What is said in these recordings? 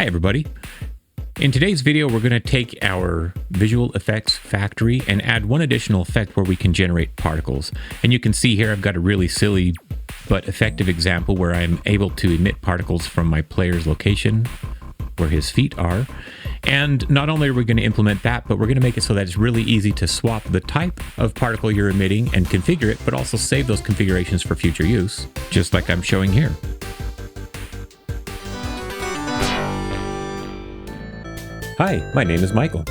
Hi everybody. In today's video, we're going to take our VisualEffects factory and add one additional effect where we can generate particles. And you can see here I've got a really silly but effective example where I'm able to emit particles from my player's location where his feet are. And not only are we going to implement that, but we're going to make it so that it's really easy to swap the type of particle you're emitting and configure it, but also save those configurations for future use, just like I'm showing here. Hi, my name is Michael.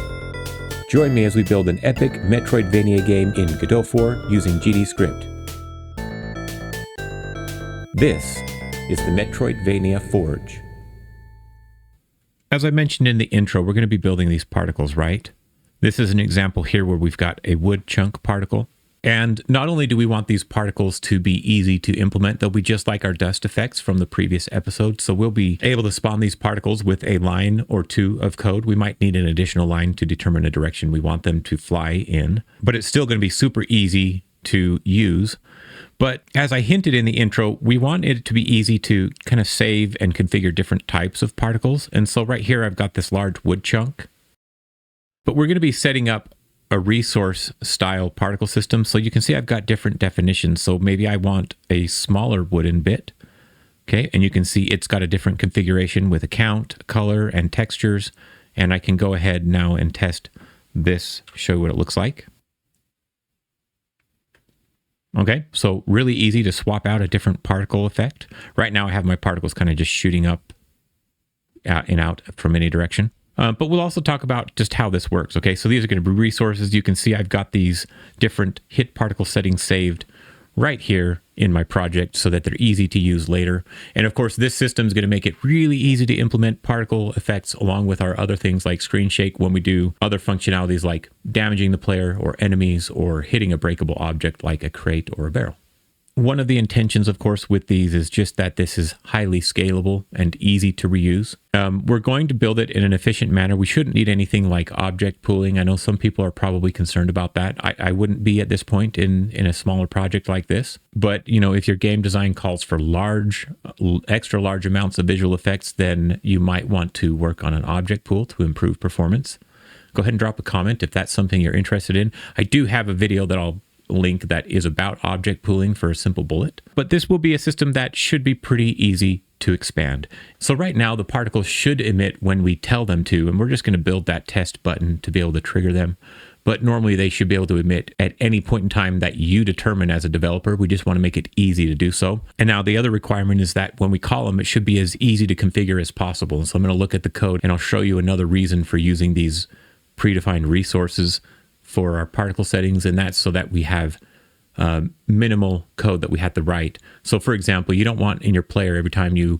Join me as we build an epic Metroidvania game in Godot 4 using GD script. This is the Metroidvania Forge. As I mentioned in the intro, we're going to be building these particles, right? This is an example here where we've got a wood chunk particle. And not only do we want these particles to be easy to implement, they'll be just like our dust effects from the previous episode. So we'll be able to spawn these particles with a line or two of code. We might need an additional line to determine a direction we want them to fly in, but it's still going to be super easy to use. But as I hinted in the intro, we want it to be easy to kind of save and configure different types of particles. And so right here, I've got this large wood chunk, but we're going to be setting up a resource style particle system. So you can see I've got different definitions. So maybe I want a smaller wooden bit. Okay. And you can see it's got a different configuration with a count, color, and textures. And I can go ahead now and test this, show you what it looks like. Okay. So really easy to swap out a different particle effect. Right now I have my particles kind of just shooting up and out from any direction. But we'll also talk about just how this works. Okay, so these are going to be resources. You can see I've got these different hit particle settings saved right here in my project so that they're easy to use later. And of course, this system is going to make it really easy to implement particle effects along with our other things like screen shake when we do other functionalities like damaging the player or enemies or hitting a breakable object like a crate or a barrel. One of the intentions, of course, with these is just that this is highly scalable and easy to reuse. We're going to build it in an efficient manner. We shouldn't need anything like object pooling. I know some people are probably concerned about that. I wouldn't be at this point in a smaller project like this. But, you know, if your game design calls for extra large amounts of visual effects, then you might want to work on an object pool to improve performance. Go ahead and drop a comment if that's something you're interested in. I do have a video that I'll link that is about object pooling for a simple bullet, but this will be a system that should be pretty easy to expand. So right now the particles should emit when we tell them to, and we're just going to build that test button to be able to trigger them. But normally they should be able to emit at any point in time that you determine as a developer. We just want to make it easy to do so. And now the other requirement is that when we call them, it should be as easy to configure as possible. And so I'm going to look at the code and I'll show you another reason for using these predefined resources for our particle settings, and that's so that we have minimal code that we have to write. So for example, you don't want in your player every time you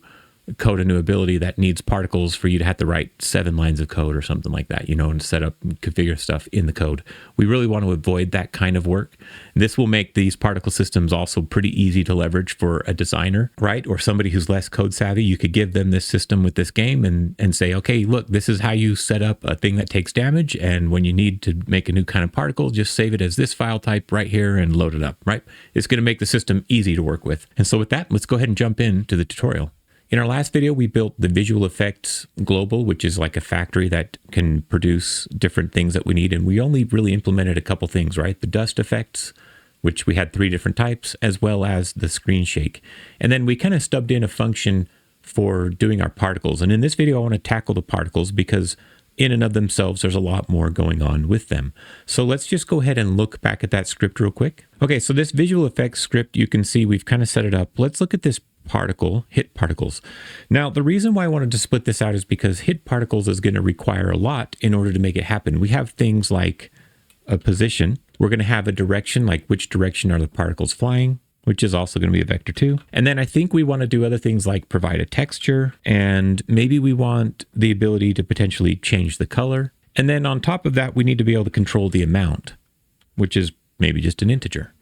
code a new ability that needs particles for you to have to write 7 lines of code or something like that, you know, and set up and configure stuff in the code. We really want to avoid that kind of work. This will make these particle systems also pretty easy to leverage for a designer, right? Or somebody who's less code savvy. You could give them this system with this game and say, okay, look, this is how you set up a thing that takes damage. And when you need to make a new kind of particle, just save it as this file type right here and load it up, right? It's going to make the system easy to work with. And so with that, let's go ahead and jump into the tutorial. In our last video, we built the VisualEffects Global, which is like a factory that can produce different things that we need. And we only really implemented a couple things, right? The dust effects, which we had 3 different types, as well as the screen shake. And then we kind of stubbed in a function for doing our particles. And in this video, I want to tackle the particles because in and of themselves, there's a lot more going on with them. So let's just go ahead and look back at that script real quick. Okay, so this VisualEffects script, you can see we've kind of set it up. Let's look at this particle, hit particles. Now, the reason why I wanted to split this out is because hit particles is going to require a lot in order to make it happen. We have things like a position. We're going to have a direction, like which direction are the particles flying, which is also going to be a vector too. And then I think we want to do other things like provide a texture, and maybe we want the ability to potentially change the color. And then on top of that, we need to be able to control the amount, which is maybe just an integer.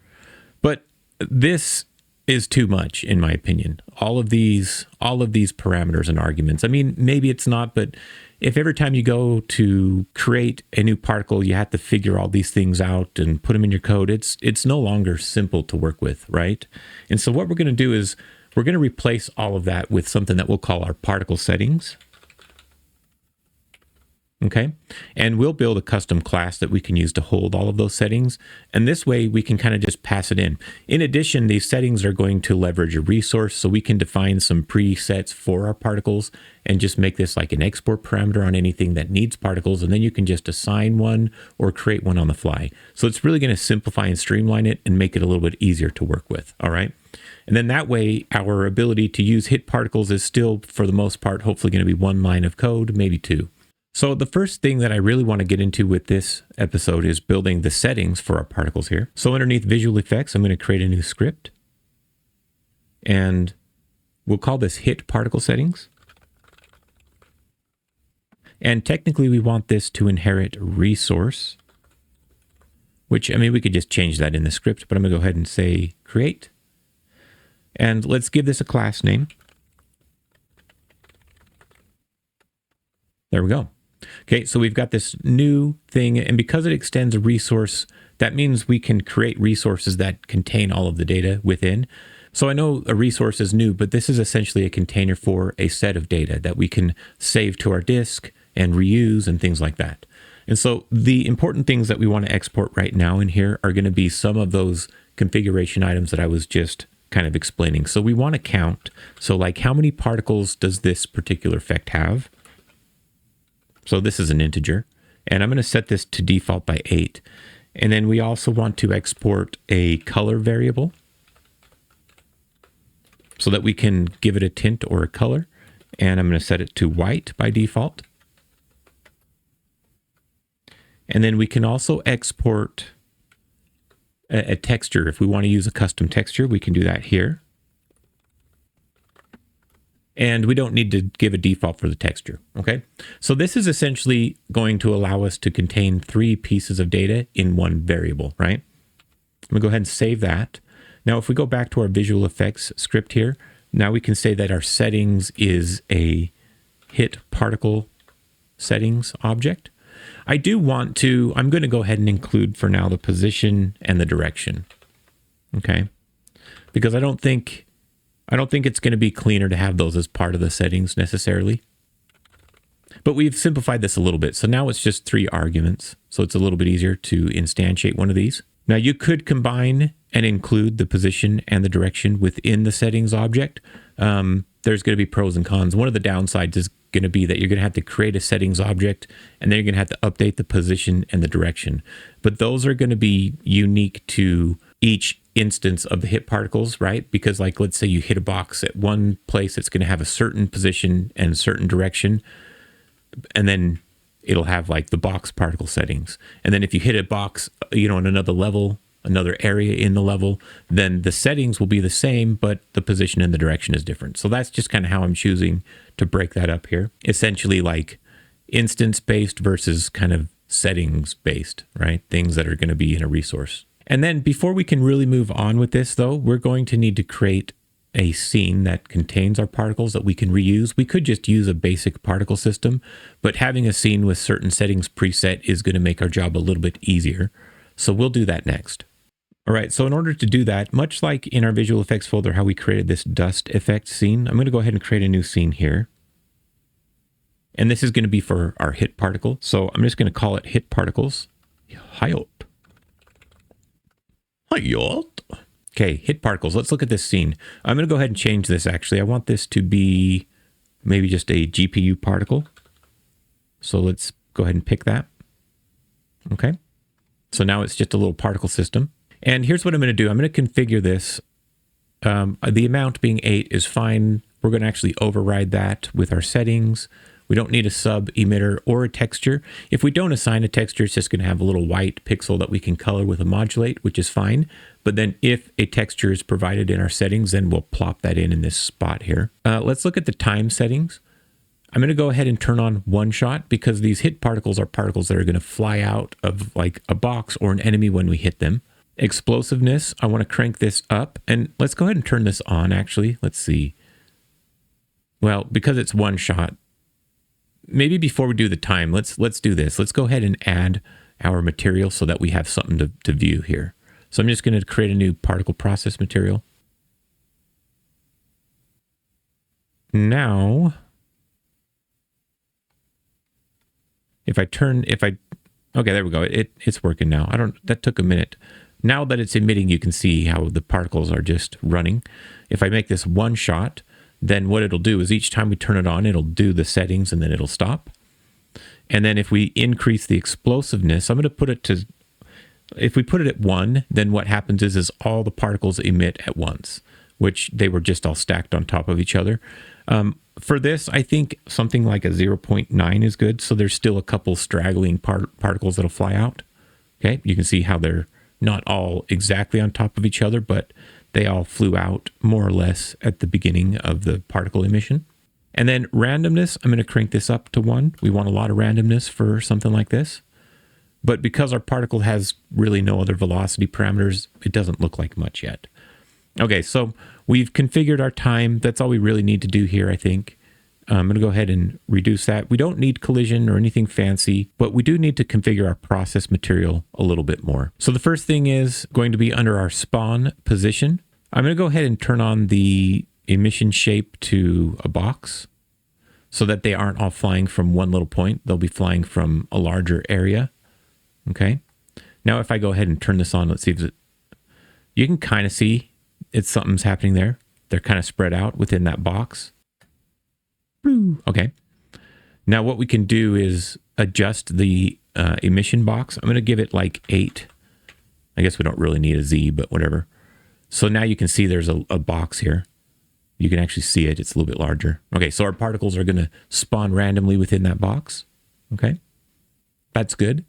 But this is too much, in my opinion. All of these parameters and arguments. I mean, maybe it's not, but if every time you go to create a new particle, you have to figure all these things out and put them in your code, it's no longer simple to work with, right? And so what we're going to do is we're going to replace all of that with something that we'll call our particle settings. Okay. And we'll build a custom class that we can use to hold all of those settings. And this way we can kind of just pass it in. In addition, these settings are going to leverage a resource, so we can define some presets for our particles and just make this like an export parameter on anything that needs particles. And then you can just assign one or create one on the fly. So it's really going to simplify and streamline it and make it a little bit easier to work with. All right. And then that way, our ability to use hit particles is still, for the most part, hopefully going to be one line of code, maybe two. So the first thing that I really want to get into with this episode is building the settings for our particles here. So underneath Visual Effects, I'm going to create a new script. And we'll call this hit particle settings. And technically we want this to inherit resource, which, I mean, we could just change that in the script, but I'm going to go ahead and say create. And let's give this a class name. There we go. Okay, so we've got this new thing, and because it extends a resource, that means we can create resources that contain all of the data within. So I know a resource is new, but this is essentially a container for a set of data that we can save to our disk and reuse and things like that. And so the important things that we want to export right now in here are going to be some of those configuration items that I was just kind of explaining. So we want to count. So like, how many particles does this particular effect have? So this is an integer, and I'm going to set this to default by 8. And then we also want to export a color variable so that we can give it a tint or a color. And I'm going to set it to white by default. And then we can also export a texture. If we want to use a custom texture, we can do that here. And we don't need to give a default for the texture, okay? So this is essentially going to allow us to contain 3 pieces of data in one variable, right? I'm gonna go ahead and save that. Now, if we go back to our Visual Effects script here, now we can say that our settings is a hit particle settings object. I do want to, I'm gonna go ahead and include for now the position and the direction, okay? Because I don't think it's going to be cleaner to have those as part of the settings necessarily. But we've simplified this a little bit. So now it's just 3 arguments. So it's a little bit easier to instantiate one of these. Now you could combine and include the position and the direction within the settings object. There's going to be pros and cons. One of the downsides is going to be that you're going to have to create a settings object, and then you're going to have to update the position and the direction. But those are going to be unique to each instance of the hit particles, right? Because like, let's say you hit a box at one place, it's going to have a certain position and a certain direction, and then it'll have like the box particle settings. And then if you hit a box, you know, in another level, another area in the level, then the settings will be the same, but the position and the direction is different. So that's just kind of how I'm choosing to break that up here. Essentially like instance-based versus kind of settings-based, right? Things that are going to be in a resource. And then before we can really move on with this, though, we're going to need to create a scene that contains our particles that we can reuse. We could just use a basic particle system, but having a scene with certain settings preset is going to make our job a little bit easier. So we'll do that next. All right, so in order to do that, much like in our Visual Effects folder, how we created this dust effect scene, I'm going to go ahead and create a new scene here. And this is going to be for our hit particle. So I'm just going to call it hit particles. Okay, hit particles. Let's look at this scene. I'm going to go ahead and change this, actually. I want this to be maybe just a GPU particle. So let's go ahead and pick that. Okay. So now it's just a little particle system. And here's what I'm going to do. I'm going to configure this. The amount being 8 is fine. We're going to actually override that with our settings. We don't need a sub emitter or a texture. If we don't assign a texture, it's just going to have a little white pixel that we can color with a modulate, which is fine. But then if a texture is provided in our settings, then we'll plop that in this spot here. Let's look at the time settings. I'm going to go ahead and turn on one shot because these hit particles are particles that are going to fly out of like a box or an enemy when we hit them. Explosiveness, I want to crank this up, and let's go ahead and turn this on actually. Let's see. Well, because it's one shot, maybe before we do the time, let's do this. Let's go ahead and add our material so that we have something to view here. So I'm just going to create a new particle process material. Now, Okay, there we go. It's working now. That took a minute. Now that it's emitting, you can see how the particles are just running. If I make this one shot, then what it'll do is each time we turn it on, it'll do the settings and then it'll stop. And then if we increase the explosiveness, I'm going to put it to, if we put it at 1, then what happens is all the particles emit at once, which they were just all stacked on top of each other. For this, I think something like a 0.9 is good. So there's still a couple straggling particles that'll fly out. Okay, you can see how they're not all exactly on top of each other, but they all flew out more or less at the beginning of the particle emission. And then randomness, I'm going to crank this up to 1. We want a lot of randomness for something like this. But because our particle has really no other velocity parameters, it doesn't look like much yet. Okay, so we've configured our time. That's all we really need to do here, I think. I'm going to go ahead and reduce that. We don't need collision or anything fancy, but we do need to configure our process material a little bit more. So the first thing is going to be under our spawn position. I'm going to go ahead and turn on the emission shape to a box so that they aren't all flying from one little point. They'll be flying from a larger area. Okay. Now if I go ahead and turn this on, let's see if you can kind of see something's happening there. They're kind of spread out within that box. Okay. Now what we can do is adjust the emission box. I'm going to give it like 8. I guess we don't really need a Z, but whatever. So now you can see there's a box here. You can actually see it. It's a little bit larger. Okay, so our particles are going to spawn randomly within that box. Okay, that's good.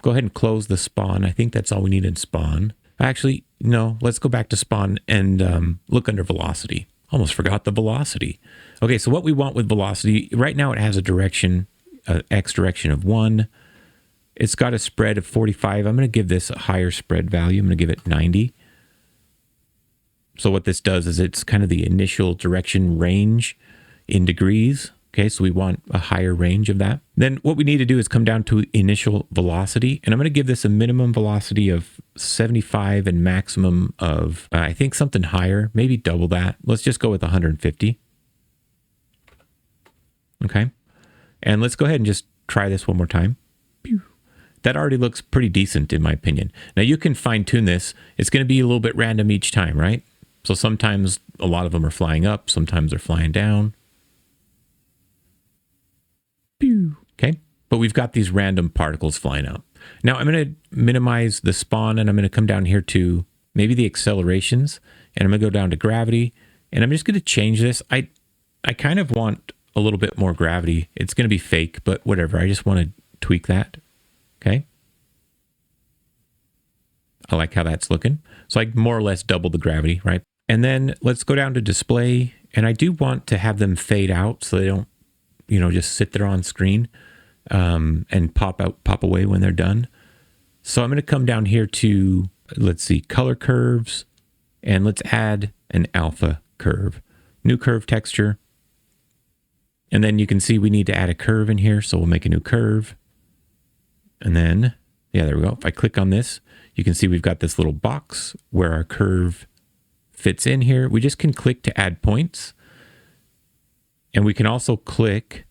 Go ahead and close the spawn. I think that's all we need in spawn. Actually, no, let's go back to spawn and look under velocity. Almost forgot the velocity. Okay, so what we want with velocity, right now it has a direction, X direction of 1. It's got a spread of 45. I'm going to give this a higher spread value. I'm going to give it 90. So what this does is it's kind of the initial direction range in degrees. Okay, so we want a higher range of that. Then what we need to do is come down to initial velocity. And I'm going to give this a minimum velocity of 75 and maximum of, I think something higher, maybe double that. Let's just go with 150. Okay. And let's go ahead and just try this one more time. That already looks pretty decent in my opinion. Now you can fine tune this. It's going to be a little bit random each time, right? So sometimes a lot of them are flying up, sometimes they're flying down. Okay, but we've got these random particles flying out. Now I'm going to minimize the spawn and I'm going to come down here to maybe the accelerations and I'm going to go down to gravity and I'm just going to change this. I kind of want a little bit more gravity. It's going to be fake, but whatever. I just want to tweak that. Okay. I like how that's looking. So I more or less double the gravity, right? And then let's go down to display. And I do want to have them fade out so they don't, just sit there on screen and pop away when they're done. So I'm going to come down here to, let's see, color curves. And let's add an alpha curve. New curve texture. And then you can see we need to add a curve in here. So we'll make a new curve. And then, yeah, there we go. If I click on this, you can see we've got this little box where our curve fits in here. We just can click to add points. And we can also click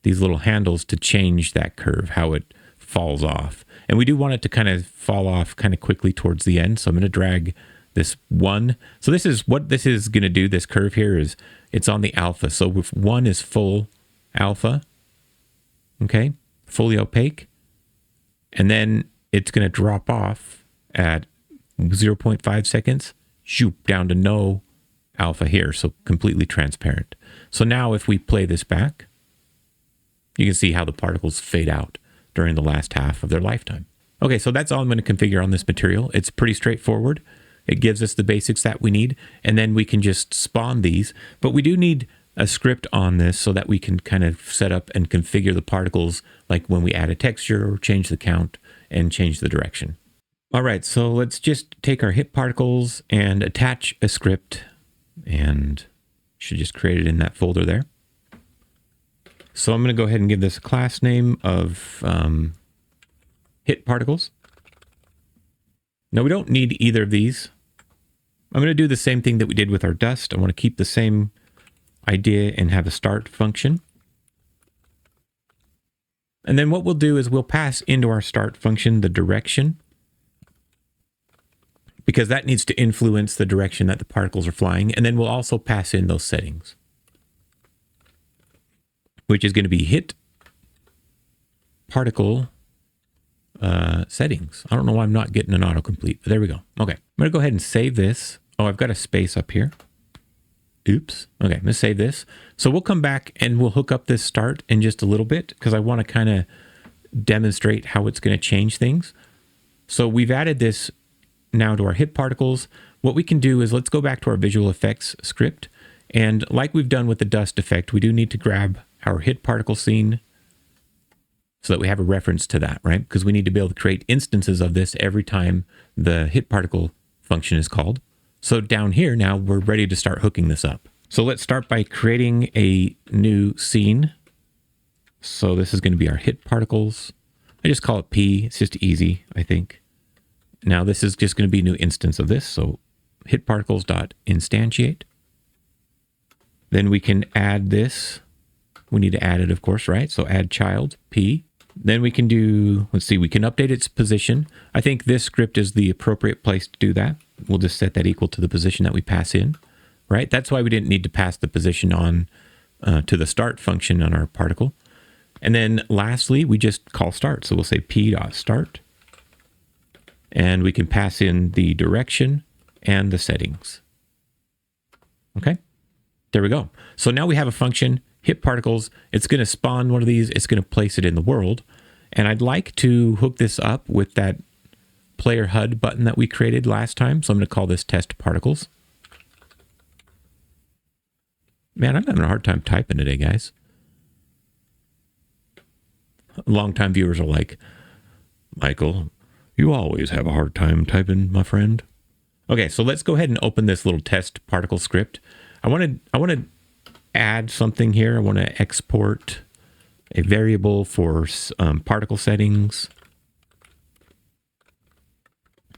these little handles to change that curve, how it falls off. And we do want it to kind of fall off kind of quickly towards the end. So I'm going to drag this 1. So this is what this is going to do. This curve here is it's on the alpha. So if 1 is full alpha, okay, fully opaque, and then it's going to drop off at 0.5 seconds, shoot down to no alpha here. So completely transparent. So now if we play this back, you can see how the particles fade out during the last half of their lifetime. Okay, so that's all I'm going to configure on this material. It's pretty straightforward. It gives us the basics that we need, and then we can just spawn these. But we do need a script on this so that we can kind of set up and configure the particles, like when we add a texture or change the count and change the direction. All right, so let's just take our hit particles and attach a script, and should just create it in that folder there. So I'm going to go ahead and give this a class name of hit particles. Now we don't need either of these. I'm going to do the same thing that we did with our dust. I want to keep the same idea and have a start function. And then what we'll do is we'll pass into our start function the direction, because that needs to influence the direction that the particles are flying. And then we'll also pass in those settings, which is going to be hit particle settings. I don't know why I'm not getting an autocomplete, but there we go. Okay, I'm going to go ahead and save this. Oh, I've got a space up here. Oops. Okay, I'm going to save this. So we'll come back and we'll hook up this start in just a little bit, because I want to kind of demonstrate how it's going to change things. So we've added this now to our hit particles. What we can do is let's go back to our VisualEffects script. And like we've done with the dust effect, we do need to grab our hit particle scene so that we have a reference to that, right? Because we need to be able to create instances of this every time the hit particle function is called. So down here now, we're ready to start hooking this up. So let's start by creating a new scene. So this is going to be our hit particles. I just call it P. It's just easy, I think. Now this is just going to be a new instance of this. So hit particles dot instantiate. Then we can add this. We need to add it, of course, right? So add child P. Then we can do, let's see, we can update its position. I think this script is the appropriate place to do that. We'll just set that equal to the position that we pass in, right? That's why we didn't need to pass the position on to the start function on our particle. And then lastly, we just call start. So we'll say p.start. And we can pass in the direction and the settings. Okay, there we go. So now we have a function, hit particles. It's going to spawn one of these. It's going to place it in the world. And I'd like to hook this up with that player HUD button that we created last time. So I'm going to call this test particles. Man, I'm having a hard time typing today, guys. Longtime viewers are like, Michael, you always have a hard time typing, my friend. Okay, so let's go ahead and open this little test particle script. I want to add something here. I want to export a variable for particle settings,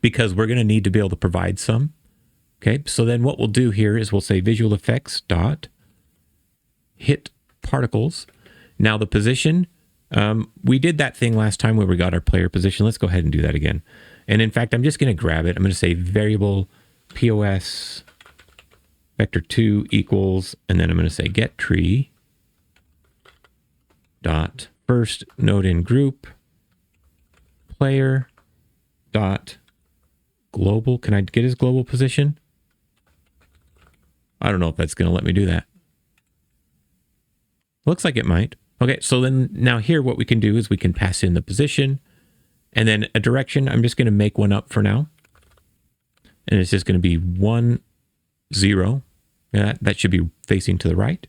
because we're going to need to be able to provide some. Okay, so then what we'll do here is we'll say VisualEffects dot hit particles. Now the position, we did that thing last time where we got our player position. Let's go ahead and do that again. And in fact, I'm just going to grab it. I'm going to say variable POS vector 2 equals, and then I'm going to say get tree dot first node in group player dot global. Can I get his global position? I don't know if that's going to let me do that. Looks like it might. Okay, so then now here what we can do is we can pass in the position and then a direction. I'm just going to make one up for now. And it's just going to be 1, 0. Yeah, that should be facing to the right.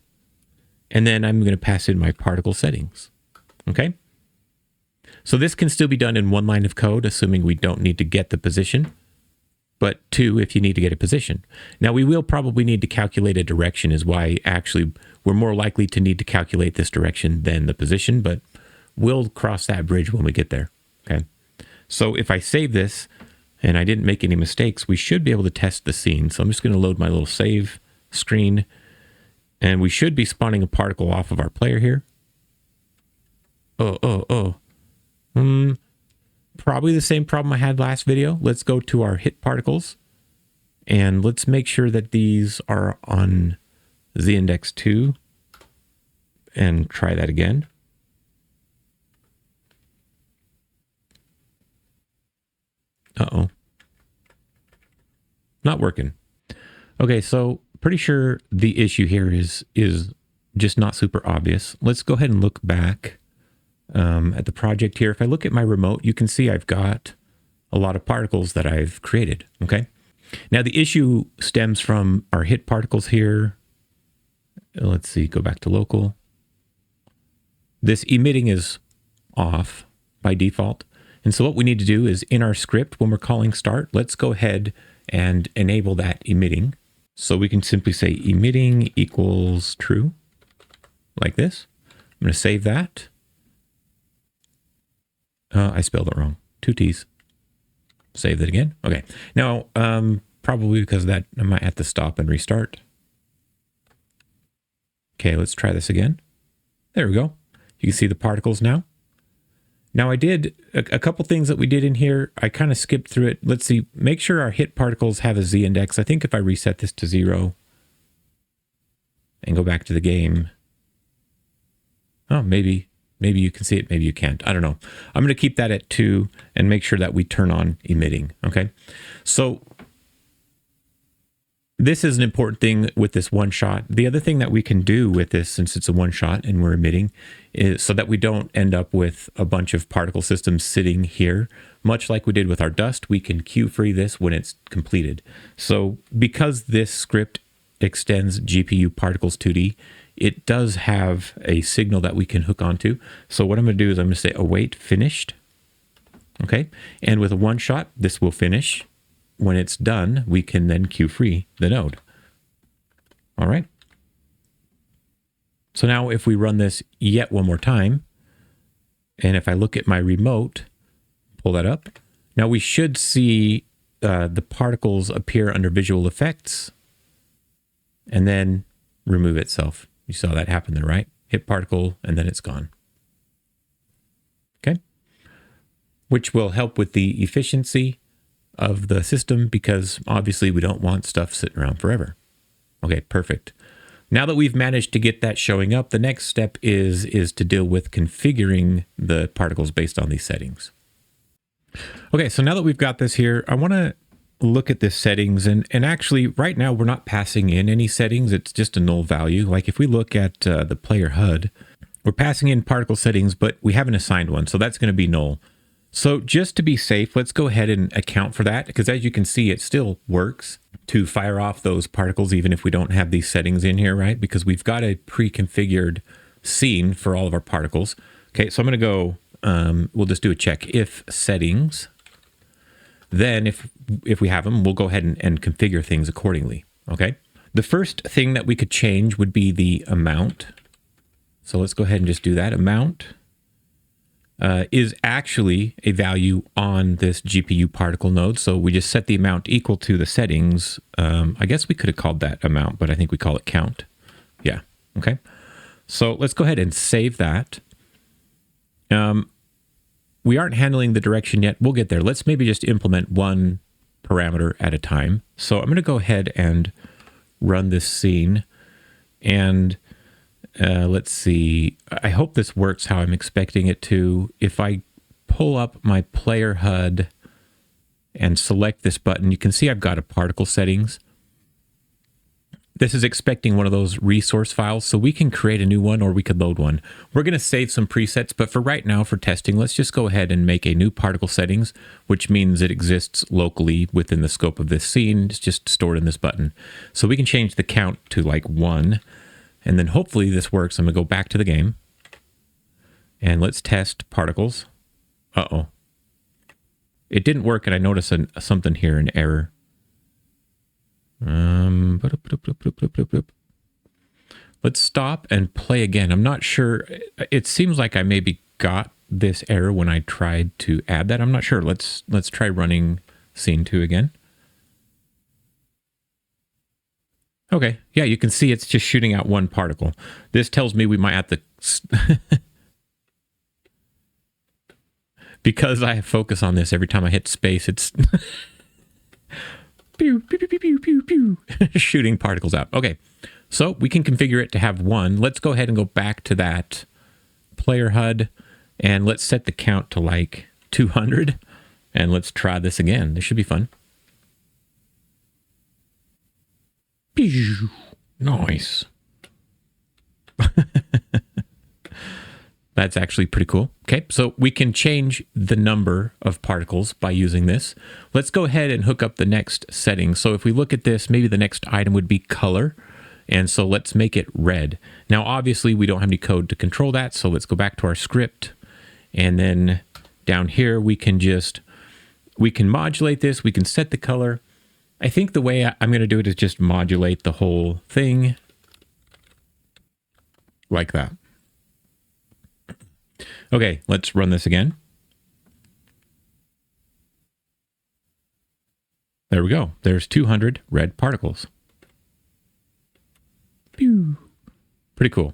And then I'm going to pass in my particle settings. Okay. So this can still be done in one line of code, assuming we don't need to get the position, but 2 if you need to get a position. Now we will probably need to calculate a direction, is why actually we're more likely to need to calculate this direction than the position, but we'll cross that bridge when we get there. Okay. So if I save this and I didn't make any mistakes, we should be able to test the scene. So I'm just going to load my little save screen, and we should be spawning a particle off of our player here. Probably the same problem I had last video. Let's go to our hit particles and let's make sure that these are on Z index 2 and try that again. Uh-oh. Not working. Okay, so pretty sure the issue here is just not super obvious. Let's go ahead and look back at the project here. If I look at my remote, you can see I've got a lot of particles that I've created, okay? Now the issue stems from our hit particles here. Let's see, go back to local. This emitting is off by default. And so what we need to do is in our script, when we're calling start, let's go ahead and enable that emitting. So we can simply say emitting equals true, like this. I'm going to save that. I spelled it wrong. 2 T's. Save that again. Okay. Now, probably because of that, I might have to stop and restart. Okay, let's try this again. There we go. You can see the particles now. Now I did a couple things that we did in here. I kind of skipped through it. Let's see, make sure our hit particles have a Z index. I think if I reset this to 0 and go back to the game, oh, maybe you can see it, maybe you can't. I don't know. I'm going to keep that at 2 and make sure that we turn on emitting. Okay. So this is an important thing with this one shot. The other thing that we can do with this, since it's a one shot and we're emitting, is so that we don't end up with a bunch of particle systems sitting here, much like we did with our dust, we can queue free this when it's completed. So because this script extends GPU particles 2D, it does have a signal that we can hook onto. So what I'm going to do is I'm going to say await finished. Okay. And with a one shot, this will finish. When it's done, we can then queue free the node. All right. So now if we run this yet one more time, and if I look at my remote, pull that up, now we should see the particles appear under visual effects and then remove itself. You saw that happen there, right? Hit particle and then it's gone. Okay. Which will help with the efficiency of the system, because obviously we don't want stuff sitting around forever. Okay, perfect. Now that we've managed to get that showing up, the next step is to deal with configuring the particles based on these settings. Okay, so now that we've got this here, I want to look at the settings, and actually right now we're not passing in any settings. It's just a null value. Like if we look at the player HUD, we're passing in particle settings, but we haven't assigned one, so that's going to be null. So just to be safe, let's go ahead and account for that, because as you can see, it still works to fire off those particles even if we don't have these settings in here, right? Because we've got a pre-configured scene for all of our particles. Okay, so I'm going to go, we'll just do a check if settings. Then if we have them, we'll go ahead and configure things accordingly, okay? The first thing that we could change would be the amount. So let's go ahead and just do that. Amount is actually a value on this GPU particle node. So we just set the amount equal to the settings. I guess we could have called that amount, but I think we call it count. Yeah, okay. So let's go ahead and save that. We aren't handling the direction yet. We'll get there. Let's maybe just implement one parameter at a time. So I'm going to go ahead and run this scene, and let's see. I hope this works how I'm expecting it to. If I pull up my player HUD and select this button, you can see I've got a particle settings. This is expecting one of those resource files, so we can create a new one or we could load one. We're going to save some presets, but for right now, for testing, let's just go ahead and make a new particle settings, which means it exists locally within the scope of this scene. It's just stored in this button. So we can change the count to like 1. And then hopefully this works. I'm going to go back to the game. And let's test particles. Uh-oh. It didn't work, and I noticed something here, an error. Let's stop and play again. I'm not sure. It seems like I maybe got this error when I tried to add that. I'm not sure. Let's try running scene 2 again. Okay, yeah, you can see it's just shooting out one particle. This tells me we might have to... Because I have focus on this, every time I hit space, it's... pew, pew, pew, pew, pew, pew, shooting particles out. Okay, so we can configure it to have 1. Let's go ahead and go back to that player HUD, and let's set the count to like 200, and let's try this again. This should be fun. Nice. That's actually pretty cool. Okay, so we can change the number of particles by using this. Let's go ahead and hook up the next setting. So if we look at this, maybe the next item would be color. And so let's make it red. Now, obviously, we don't have any code to control that. So let's go back to our script. And then down here, we can modulate this. We can set the color. I think the way I'm going to do it is just modulate the whole thing like that. Okay, let's run this again. There we go. There's 200 red particles. Pew. Pretty cool.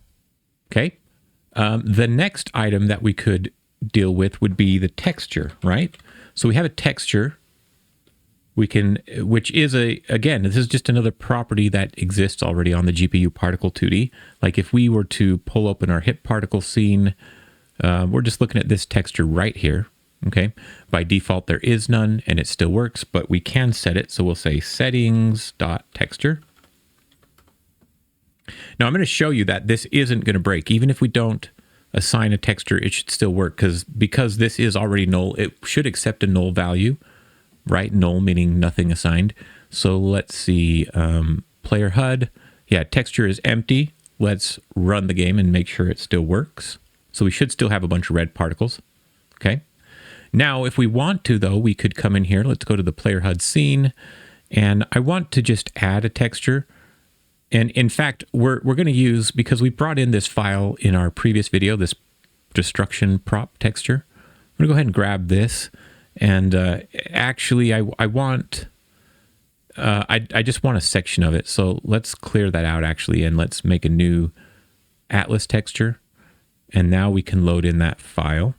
Okay. The next item that we could deal with would be the texture, right? So we have a texture. We can, which is again, this is just another property that exists already on the GPU particle 2D. Like if we were to pull open our hip particle scene, we're just looking at this texture right here. Okay. By default, there is none and it still works, but we can set it. So we'll say settings.texture. Now I'm going to show you that this isn't going to break. Even if we don't assign a texture, it should still work because this is already null. It should accept a null value. Right? Null meaning nothing assigned. So let's see, player HUD. Yeah, texture is empty. Let's run the game and make sure it still works. So we should still have a bunch of red particles. Okay. Now, if we want to, though, we could come in here. Let's go to the player HUD scene. And I want to just add a texture. And in fact, we're going to use, because we brought in this file in our previous video, this destruction prop texture. I'm going to go ahead and grab this. And actually, I just want a section of it. So let's clear that out, actually, and let's make a new Atlas texture. And now we can load in that file.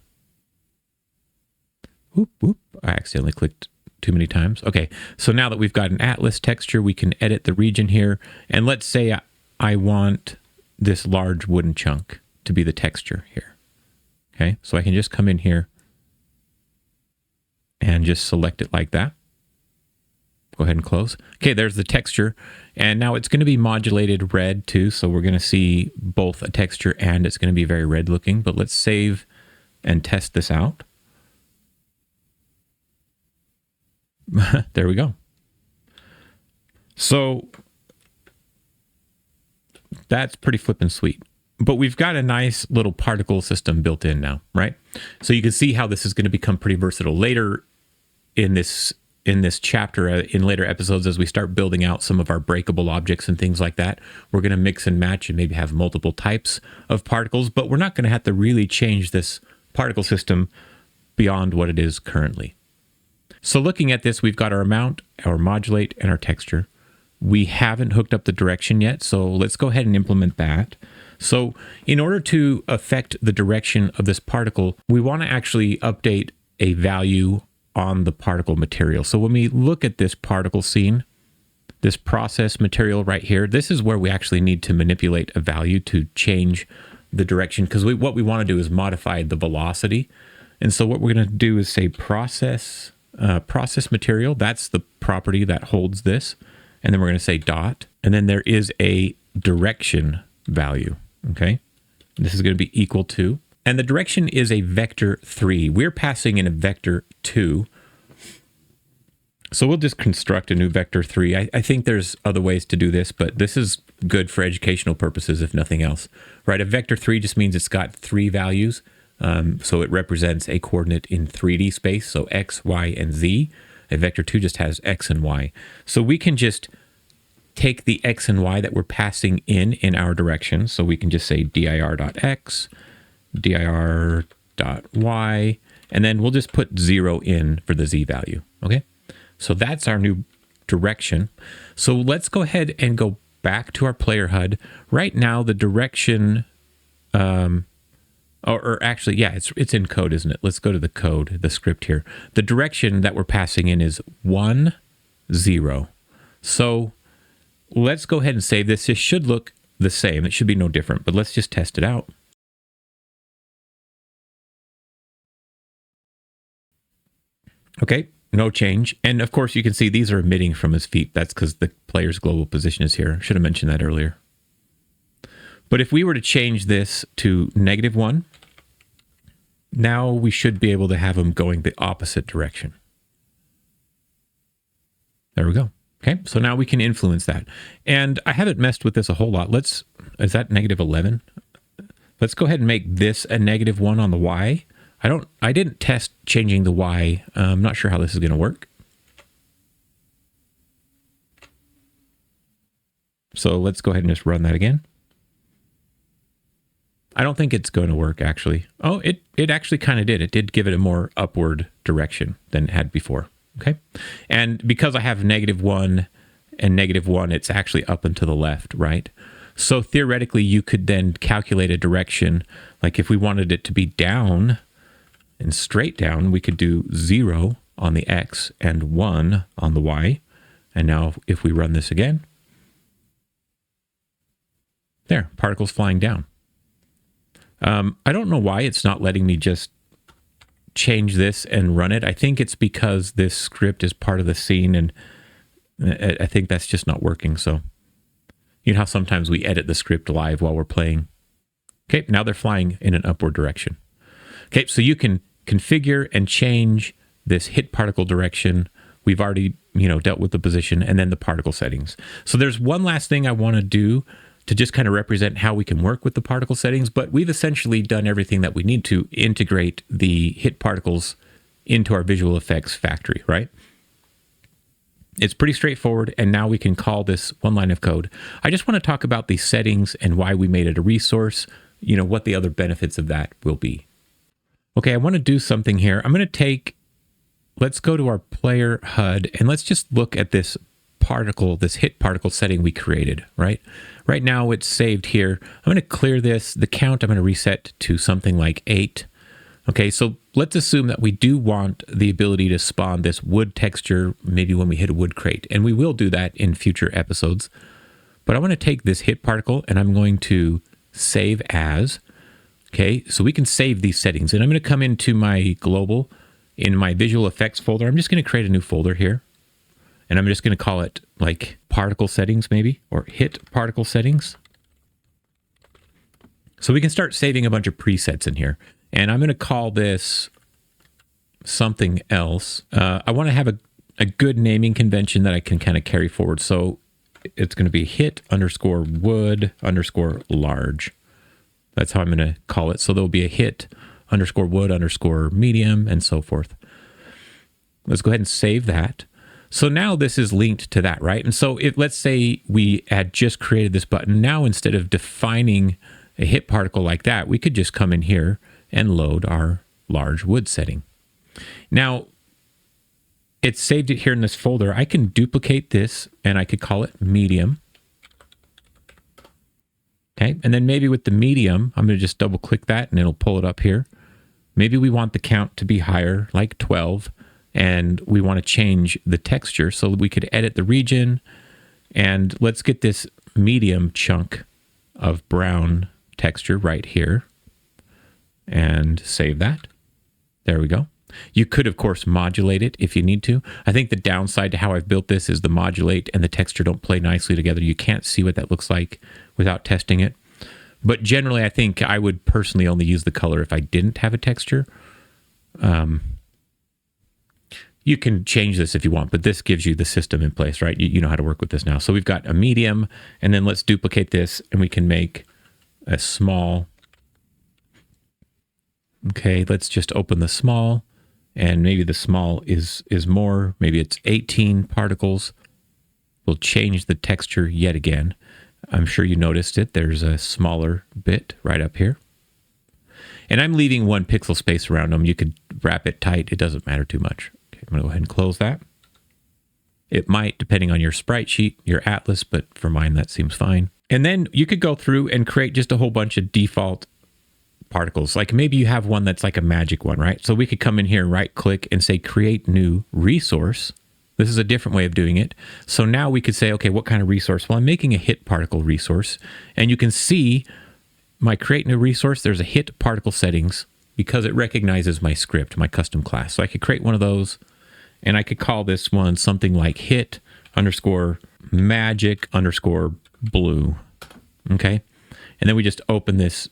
Whoop, whoop. I accidentally clicked too many times. Okay, so now that we've got an Atlas texture, we can edit the region here. And let's say I want this large wooden chunk to be the texture here. Okay, so I can just come in here and just select it like that. Go ahead and close. Okay, there's the texture. And now it's going to be modulated red too. So we're going to see both a texture and it's going to be very red looking. But let's save and test this out. There we go. So that's pretty flippin' sweet. But we've got a nice little particle system built in now, right? So you can see how this is going to become pretty versatile later in this chapter, in later episodes, as we start building out some of our breakable objects and things like that. We're going to mix and match and maybe have multiple types of particles, but we're not going to have to really change this particle system beyond what it is currently. So looking at this, we've got our amount, our modulate, and our texture. We haven't hooked up the direction yet, so let's go ahead and implement that. So in order to affect the direction of this particle, we want to actually update a value on the particle material. So when we look at this particle scene, this process material right here, this is where we actually need to manipulate a value to change the direction, because what we want to do is modify the velocity. And so what we're going to do is say process material. That's the property that holds this. And then we're going to say dot. And then there is a direction value. Okay, this is going to be equal to, and the direction is a vector 3. We're passing in a vector 2. So we'll just construct a new vector 3. I think there's other ways to do this, but this is good for educational purposes, if nothing else, right? A vector 3 just means it's got 3 values. So it represents a coordinate in 3D space. So X, Y, and Z. A vector 2 just has X and Y. So we can just take the X and Y that we're passing in our direction. So we can just say dir.x, dir.y, and then we'll just put 0 in for the Z value. Okay. So that's our new direction. So let's go ahead and go back to our player HUD. Right now, the direction, or actually, yeah, it's in code, isn't it? Let's go to the code, the script here. The direction that we're passing in is 1, 0. So let's go ahead and save this. This should look the same. It should be no different, but let's just test it out. Okay, no change. And of course, you can see these are emitting from his feet. That's because the player's global position is here. I should have mentioned that earlier. But if we were to change this to -1, now we should be able to have him going the opposite direction. There we go. Okay, so now we can influence that. And I haven't messed with this a whole lot. Is that -11? Let's go ahead and make this a -1 on the Y. I didn't test changing the Y. I'm not sure how this is going to work. So let's go ahead and just run that again. I don't think it's going to work, actually. Oh, it actually kind of did. It did give it a more upward direction than it had before. Okay. And because I have -1 and -1, it's actually up and to the left, right? So theoretically, you could then calculate a direction. Like if we wanted it to be down, And straight down, we could do 0 on the X and 1 on the Y. And now if we run this again, there, particles flying down. I don't know why it's not letting me just change this and run it. I think it's because this script is part of the scene, and I think that's just not working. So you know how sometimes we edit the script live while we're playing. Okay, now they're flying in an upward direction. Okay, so you can configure and change this hit particle direction. We've already, dealt with the position and then the particle settings. So there's one last thing I want to do to just kind of represent how we can work with the particle settings, but we've essentially done everything that we need to integrate the hit particles into our VisualEffects factory, right? It's pretty straightforward, and now we can call this one line of code. I just want to talk about the settings and why we made it a resource, what the other benefits of that will be. Okay, I want to do something here. I'm going to let's go to our player HUD, and let's just look at this particle, this hit particle setting we created, right? Right now it's saved here. I'm going to clear this. The count I'm going to reset to something like 8. Okay, so let's assume that we do want the ability to spawn this wood texture maybe when we hit a wood crate, and we will do that in future episodes. But I want to take this hit particle and I'm going to save as. Okay, so we can save these settings, and I'm going to come into my global in my VisualEffects folder. I'm just going to create a new folder here. And I'm just going to call it like particle settings maybe, or hit particle settings. So we can start saving a bunch of presets in here. And I'm going to call this something else. I want to have a good naming convention that I can kind of carry forward. So it's going to be hit underscore wood underscore large. That's how I'm going to call it. So there'll be a hit underscore wood underscore medium and so forth. Let's go ahead and save that. So now this is linked to that, right? And so let's say we had just created this button. Now, instead of defining a hit particle like that, we could just come in here and load our large wood setting. Now, it's saved it here in this folder. I can duplicate this and I could call it medium. Okay, and then maybe with the medium, I'm going to just double click that and it'll pull it up here. Maybe we want the count to be higher, like 12. And we want to change the texture, so we could edit the region. And let's get this medium chunk of brown texture right here and save that. There we go. You could, of course, modulate it if you need to. I think the downside to how I've built this is the modulate and the texture don't play nicely together. You can't see what that looks like without testing it. But generally, I think I would personally only use the color if I didn't have a texture. You can change this if you want, but this gives you the system in place, right? You know how to work with this now. So we've got a medium, and then let's duplicate this, and we can make a small. Okay, let's just open the small, and maybe the small is more. Maybe it's 18 particles. We'll change the texture yet again. I'm sure you noticed it. There's a smaller bit right up here. And I'm leaving 1 pixel space around them. You could wrap it tight. It doesn't matter too much. I'm going to go ahead and close that. It might, depending on your sprite sheet, your atlas, but for mine, that seems fine. And then you could go through and create just a whole bunch of default particles. Like maybe you have one that's like a magic one, right? So we could come in here, right click and say create new resource. This is a different way of doing it. So now we could say, okay, what kind of resource? Well, I'm making a hit particle resource, and you can see my create new resource. There's a hit particle settings because it recognizes my script, my custom class. So I could create one of those. And I could call this one something like hit underscore magic underscore blue. Okay. And then we just open this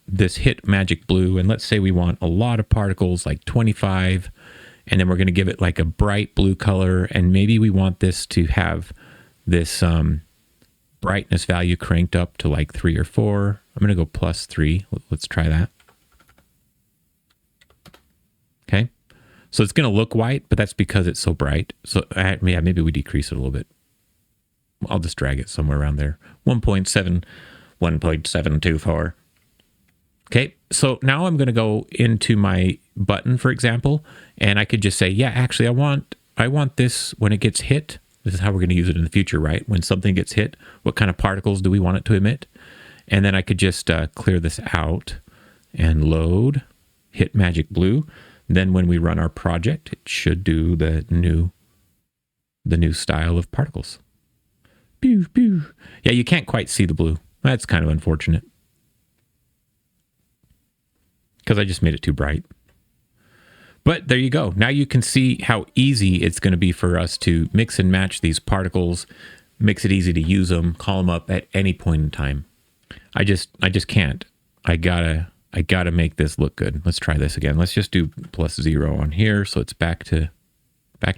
hit magic blue. And let's say we want a lot of particles, like 25. And then we're going to give it like a bright blue color. And maybe we want this to have this brightness value cranked up to like 3 or 4. I'm going to go +3. Let's try that. Okay. So it's going to look white, but that's because it's so bright. So yeah, maybe we decrease it a little bit. I'll just drag it somewhere around there. 1.724. Okay, so now I'm going to go into my button, for example, and I could just say, yeah, actually, I want this when it gets hit. This is how we're going to use it in the future, right? When something gets hit, what kind of particles do we want it to emit? And then I could just clear this out and load. hit magic blue. Then when we run our project, it should do the new style of particles. Pew, pew. Yeah, you can't quite see the blue. That's kind of unfortunate, because I just made it too bright. But there you go. Now you can see how easy it's going to be for us to mix and match these particles, makes it easy to use them, call them up at any point in time. I just can't. I gotta make this look good. Let's try this again. Let's just do +0 on here, so it's back to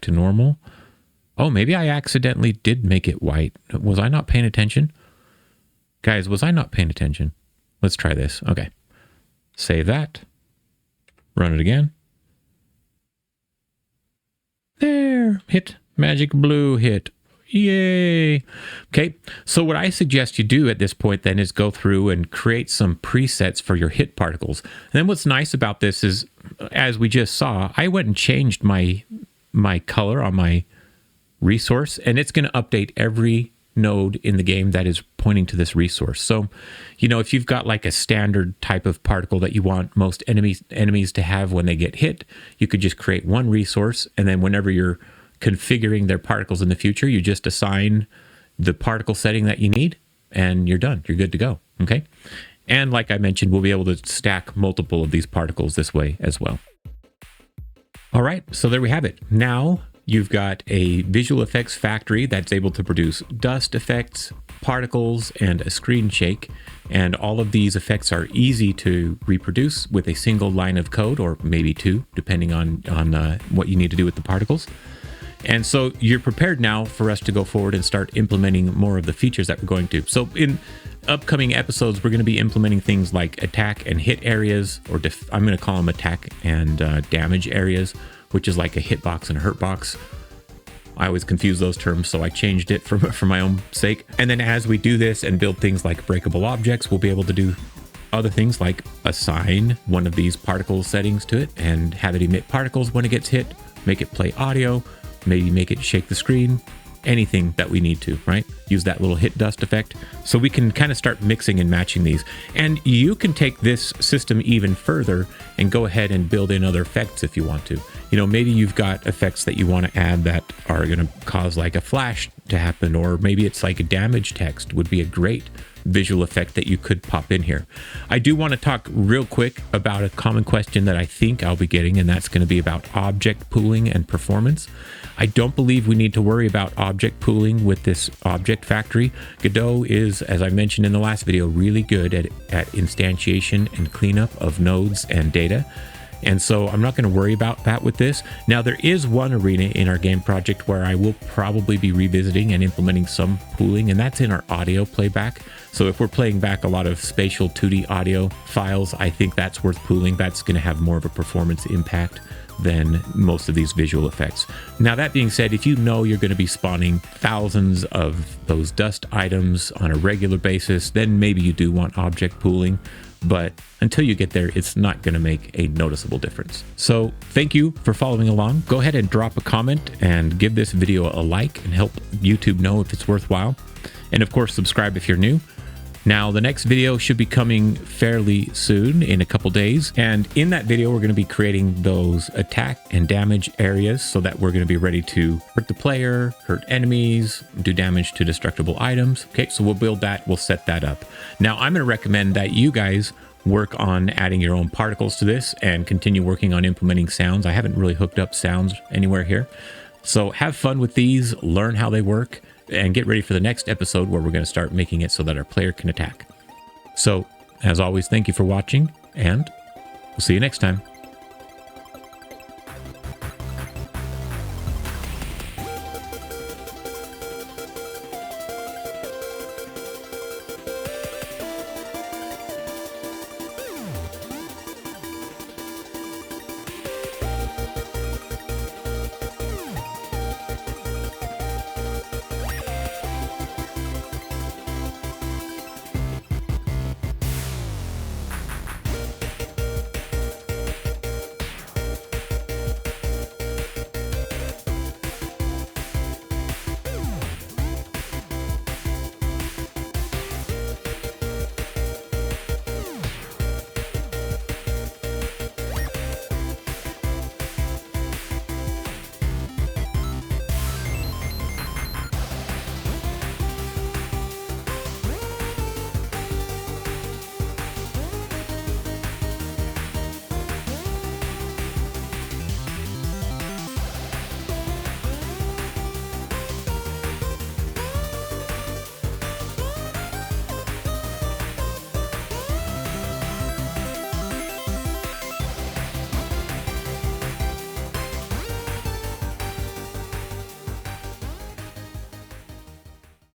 normal. Oh, maybe I accidentally did make it white. Was I not paying attention? Guys, was I not paying attention? Let's try this. Okay. Save that. Run it again. There. Hit. Magic blue hit. Yay. Okay. So what I suggest you do at this point then is go through and create some presets for your hit particles. And then what's nice about this is, as we just saw, I went and changed my color on my resource, and it's going to update every node in the game that is pointing to this resource. So, you know, if you've got like a standard type of particle that you want most enemies to have when they get hit, you could just create one resource, and then whenever you're configuring their particles in the future, you just assign the particle setting that you need, and you're done. You're good to go. Okay. And like I mentioned, we'll be able to stack multiple of these particles this way as well. All right. So there we have it. Now you've got a visual effects factory that's able to produce dust effects, particles, and a screen shake. And all of these effects are easy to reproduce with a single line of code, or maybe two, depending on what you need to do with the particles. And so you're prepared now for us to go forward and start implementing more of the features that we're going to. So in upcoming episodes, we're going to be implementing things like attack and hit areas, or I'm going to call them attack and damage areas, which is like a hitbox and a hurtbox. I always confuse those terms, so I changed it for my own sake. And then as we do this and build things like breakable objects, we'll be able to do other things like assign one of these particle settings to it and have it emit particles when it gets hit, make it play audio, maybe make it shake the screen, anything that we need to, right? Use that little hit dust effect. So we can kind of start mixing and matching these. And you can take this system even further and go ahead and build in other effects if you want to. You know, maybe you've got effects that you want to add that are going to cause like a flash to happen, or maybe it's like a damage text would be a great visual effect that you could pop in here. I do want to talk real quick about a common question that I think I'll be getting, and that's going to be about object pooling and performance. I don't believe we need to worry about object pooling with this object factory. Godot is, as I mentioned in the last video, really good at instantiation and cleanup of nodes and data. And so I'm not going to worry about that with this. Now, there is one arena in our game project where I will probably be revisiting and implementing some pooling, and that's in our audio playback. So if we're playing back a lot of spatial 2D audio files, I think that's worth pooling. That's going to have more of a performance impact than most of these visual effects. Now, that being said, if you know you're going to be spawning thousands of those dust items on a regular basis, then maybe you do want object pooling. But until you get there, it's not going to make a noticeable difference. So thank you for following along. Go ahead and drop a comment and give this video a like and help YouTube know if it's worthwhile. And of course, subscribe if you're new. Now, the next video should be coming fairly soon, in a couple days. And in that video, we're going to be creating those attack and damage areas so that we're going to be ready to hurt the player, hurt enemies, do damage to destructible items. Okay, so we'll build that. We'll set that up. Now, I'm going to recommend that you guys work on adding your own particles to this and continue working on implementing sounds. I haven't really hooked up sounds anywhere here. So have fun with these, learn how they work, and get ready for the next episode where we're going to start making it so that our player can attack. So, as always, thank you for watching, and we'll see you next time.